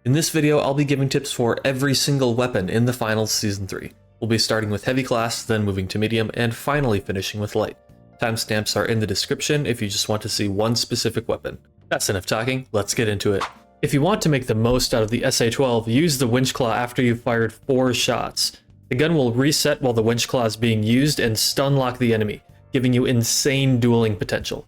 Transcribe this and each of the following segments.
In this video, I'll be giving tips for every single weapon in the Finals Season 3. We'll be starting with heavy class, then moving to medium, and finally finishing with light. Timestamps are in the description if you just want to see one specific weapon. That's enough talking, let's get into it. If you want to make the most out of the SA-12, use the winch claw after you've fired 4 shots. The gun will reset while the winch claw is being used and stun lock the enemy, giving you insane dueling potential.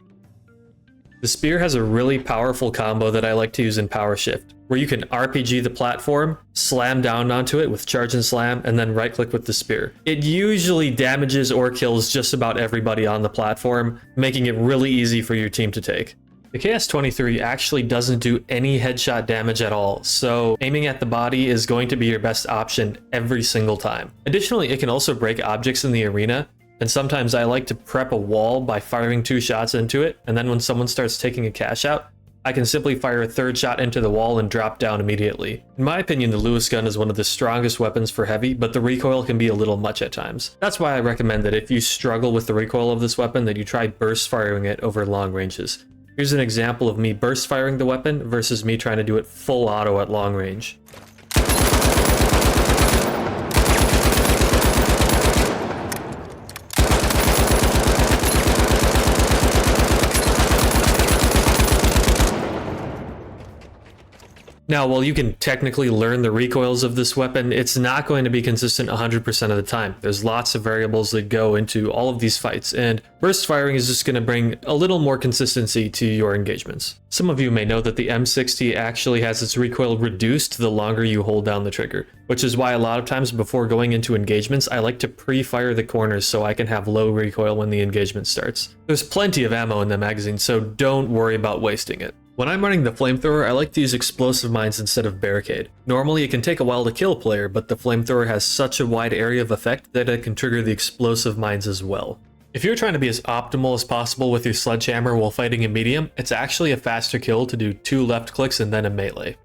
The spear has a really powerful combo that I like to use in Power Shift, where you can RPG the platform, slam down onto it with charge and slam, and then right click with the spear. It usually damages or kills just about everybody on the platform, making it really easy for your team to take. The KS-23 actually doesn't do any headshot damage at all, so aiming at the body is going to be your best option every single time. Additionally, it can also break objects in the arena, and sometimes I like to prep a wall by firing 2 shots into it, and then when someone starts taking a cash out, I can simply fire a 3rd shot into the wall and drop down immediately. In my opinion, the Lewis gun is one of the strongest weapons for heavy, but the recoil can be a little much at times. That's why I recommend that if you struggle with the recoil of this weapon, that you try burst firing it over long ranges. Here's an example of me burst firing the weapon versus me trying to do it full auto at long range. Now, while you can technically learn the recoils of this weapon, it's not going to be consistent 100% of the time. There's lots of variables that go into all of these fights, and burst firing is just going to bring a little more consistency to your engagements. Some of you may know that the M60 actually has its recoil reduced the longer you hold down the trigger, which is why a lot of times before going into engagements, I like to pre-fire the corners so I can have low recoil when the engagement starts. There's plenty of ammo in the magazine, so don't worry about wasting it. When I'm running the Flamethrower, I like to use explosive mines instead of barricade. Normally it can take a while to kill a player, but the Flamethrower has such a wide area of effect that it can trigger the explosive mines as well. If you're trying to be as optimal as possible with your Sledgehammer while fighting in medium, it's actually a faster kill to do 2 left clicks and then a melee.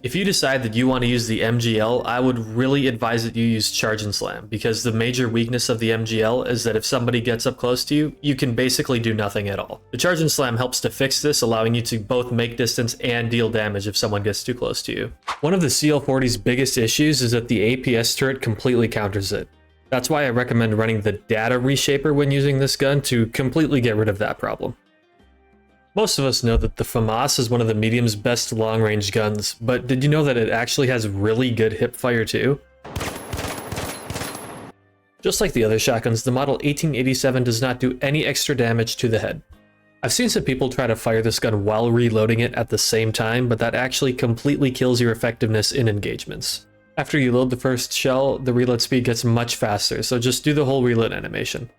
If you decide that you want to use the MGL, I would really advise that you use Charge and Slam, because the major weakness of the MGL is that if somebody gets up close to you, you can basically do nothing at all. The Charge and Slam helps to fix this, allowing you to both make distance and deal damage if someone gets too close to you. One of the CL40's biggest issues is that the APS turret completely counters it. That's why I recommend running the Data Reshaper when using this gun to completely get rid of that problem. Most of us know that the FAMAS is one of the medium's best long-range guns, but did you know that it actually has really good hip fire too? Just like the other shotguns, the Model 1887 does not do any extra damage to the head. I've seen some people try to fire this gun while reloading it at the same time, but that actually completely kills your effectiveness in engagements. After you load the first shell, the reload speed gets much faster, so just do the whole reload animation.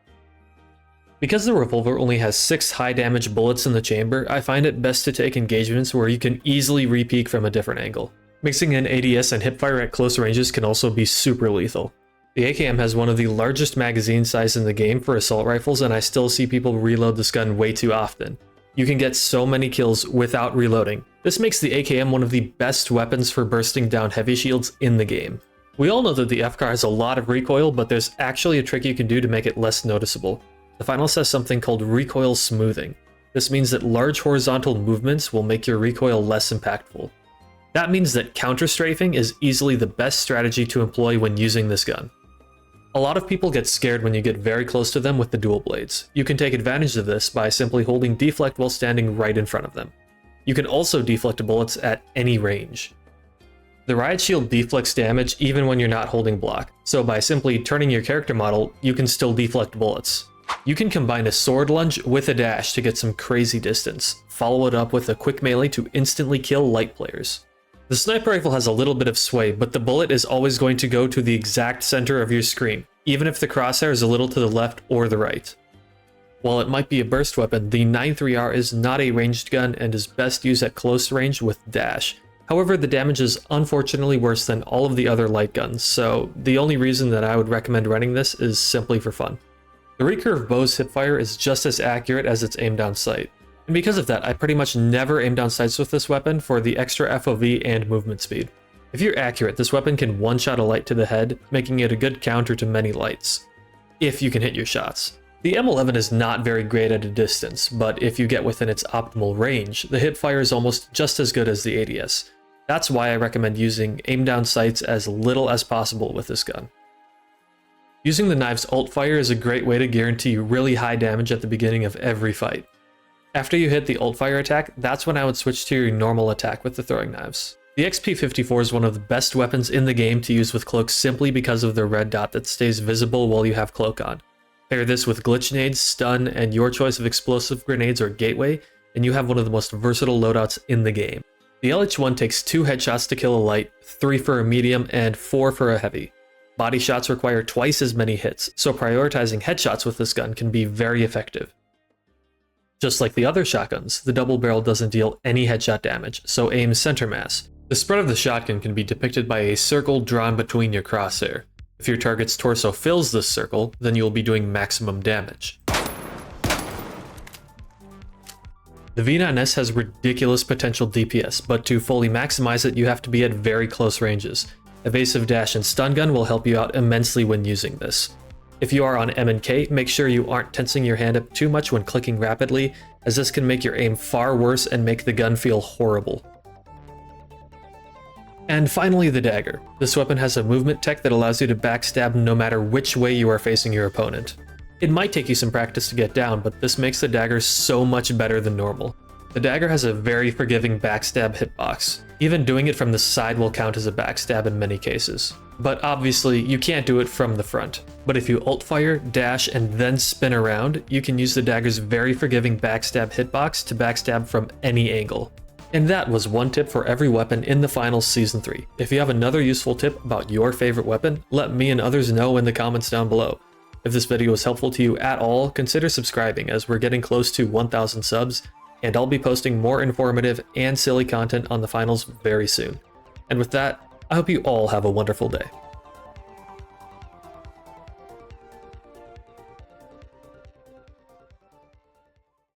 Because the revolver only has 6 high damage bullets in the chamber, I find it best to take engagements where you can easily re-peek from a different angle. Mixing in ADS and hipfire at close ranges can also be super lethal. The AKM has one of the largest magazine size in the game for assault rifles, and I still see people reload this gun way too often. You can get so many kills without reloading. This makes the AKM one of the best weapons for bursting down heavy shields in the game. We all know that the FCAR has a lot of recoil, but there's actually a trick you can do to make it less noticeable. The Finals has something called recoil smoothing. This means that large horizontal movements will make your recoil less impactful. That means that counter-strafing is easily the best strategy to employ when using this gun. A lot of people get scared when you get very close to them with the dual blades. You can take advantage of this by simply holding deflect while standing right in front of them. You can also deflect bullets at any range. The Riot Shield deflects damage even when you're not holding block, so by simply turning your character model, you can still deflect bullets. You can combine a sword lunge with a dash to get some crazy distance. Follow it up with a quick melee to instantly kill light players. The sniper rifle has a little bit of sway, but the bullet is always going to go to the exact center of your screen, even if the crosshair is a little to the left or the right. While it might be a burst weapon, the 9.3R is not a ranged gun and is best used at close range with dash. However, the damage is unfortunately worse than all of the other light guns, so the only reason that I would recommend running this is simply for fun. The Recurve Bow's hipfire is just as accurate as its aim down sight, and because of that, I pretty much never aim down sights with this weapon for the extra FOV and movement speed. If you're accurate, this weapon can one-shot a light to the head, making it a good counter to many lights, if you can hit your shots. The M11 is not very great at a distance, but if you get within its optimal range, the hipfire is almost just as good as the ADS. That's why I recommend using aim down sights as little as possible with this gun. Using the knives ult fire is a great way to guarantee really high damage at the beginning of every fight. After you hit the ult fire attack, that's when I would switch to your normal attack with the throwing knives. The XP54 is one of the best weapons in the game to use with cloak simply because of the red dot that stays visible while you have cloak on. Pair this with glitch nades, stun, and your choice of explosive grenades or gateway, and you have one of the most versatile loadouts in the game. The LH1 takes 2 headshots to kill a light, 3 for a medium, and 4 for a heavy. Body shots require twice as many hits, so prioritizing headshots with this gun can be very effective. Just like the other shotguns, the double barrel doesn't deal any headshot damage, so aim center mass. The spread of the shotgun can be depicted by a circle drawn between your crosshair. If your target's torso fills this circle, then you'll be doing maximum damage. The V9S has ridiculous potential DPS, but to fully maximize it, you have to be at very close ranges. Evasive dash and stun gun will help you out immensely when using this. If you are on M&K, make sure you aren't tensing your hand up too much when clicking rapidly, as this can make your aim far worse and make the gun feel horrible. And finally, the Dagger. This weapon has a movement tech that allows you to backstab no matter which way you are facing your opponent. It might take you some practice to get down, but this makes the Dagger so much better than normal. The Dagger has a very forgiving backstab hitbox. Even doing it from the side will count as a backstab in many cases. But obviously, you can't do it from the front. But if you ult fire, dash, and then spin around, you can use the Dagger's very forgiving backstab hitbox to backstab from any angle. And that was one tip for every weapon in the finals season 3. If you have another useful tip about your favorite weapon, let me and others know in the comments down below. If this video was helpful to you at all, consider subscribing as we're getting close to 1,000 subs, and I'll be posting more informative and silly content on the finals very soon. And with that, I hope you all have a wonderful day.